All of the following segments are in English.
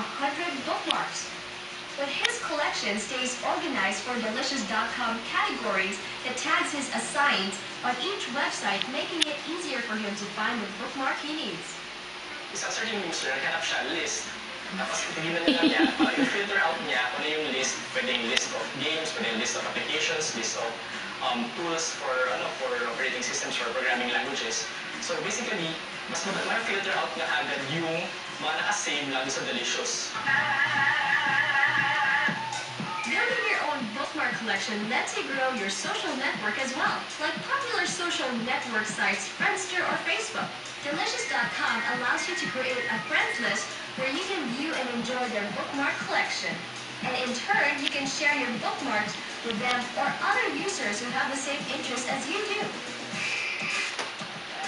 100 bookmarks. But his collection stays organized for Delicious.com categories that tags his assigned on each website, making it easier for him to find the bookmark he needs. Isang certain user, naghanap siya list. Tapos titignan na lang niya, para i-filter out niya kung ano yung list. Pwedeng list of games, pwedeng list of applications, list of tools for operating systems, for programming languages. So basically, mas ma-filter out niya agad yung mga naka-save lang sa Delicious. Building your own bookmark collection lets you grow your social network as well, like popular social network sites Friendster or Facebook. Delicious.com allows you to create a friends list where you can view and enjoy their bookmark collection. And in turn, you can share your bookmarks with them or other users who have the same interests as you do.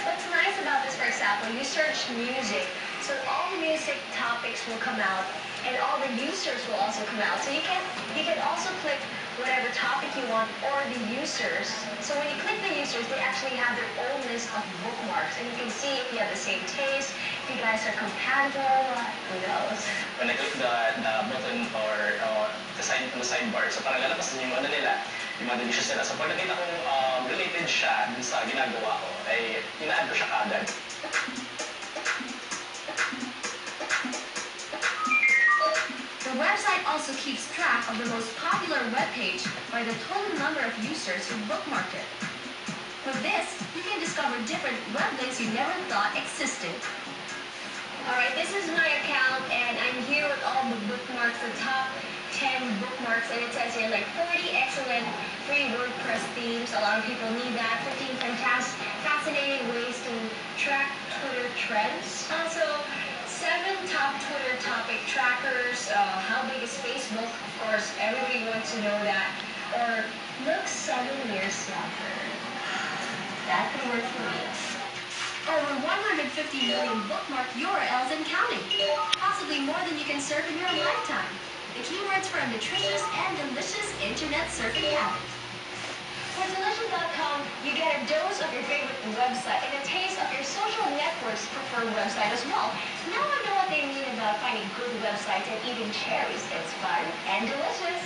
What's nice about this, for example, you search music, so all the music topics will come out, and all the users will also come out. So you can also click whatever topic you want or the users. So when you click the users, they actually have their own list of bookmarks, and you can see if you have the same taste, if you guys are compatible, who knows. When I click the button or the sidebar, so parang lalabas din yung ano nila, yung mga Delicious nila. So pag nakita kong related siya dun sa ginagawa ko, ay ina-add ko siya kaagad. The website also keeps track of the most popular webpage by the total number of users who bookmarked it. With this, you can discover different web links you never thought existed. Alright, this is my account, and I'm here with all the bookmarks, the top 10 bookmarks, and it says here like 40 excellent free WordPress themes. A lot of people need that. 15 fascinating ways to track Twitter trends. Also, 7 top Twitter topic trackers. How big is Facebook? Of course, everybody wants to know that. Or look 7 years younger. That could work for me. Over 150 million bookmarked URLs and counting. Possibly more than you can surf in your lifetime. The keywords for a nutritious and delicious internet surfing habit. For Delicious.com, you get a dose of your favorite website and a taste of your social network's preferred website as well. Now I know what they mean about finding good websites and eating cherries. It's fun and delicious.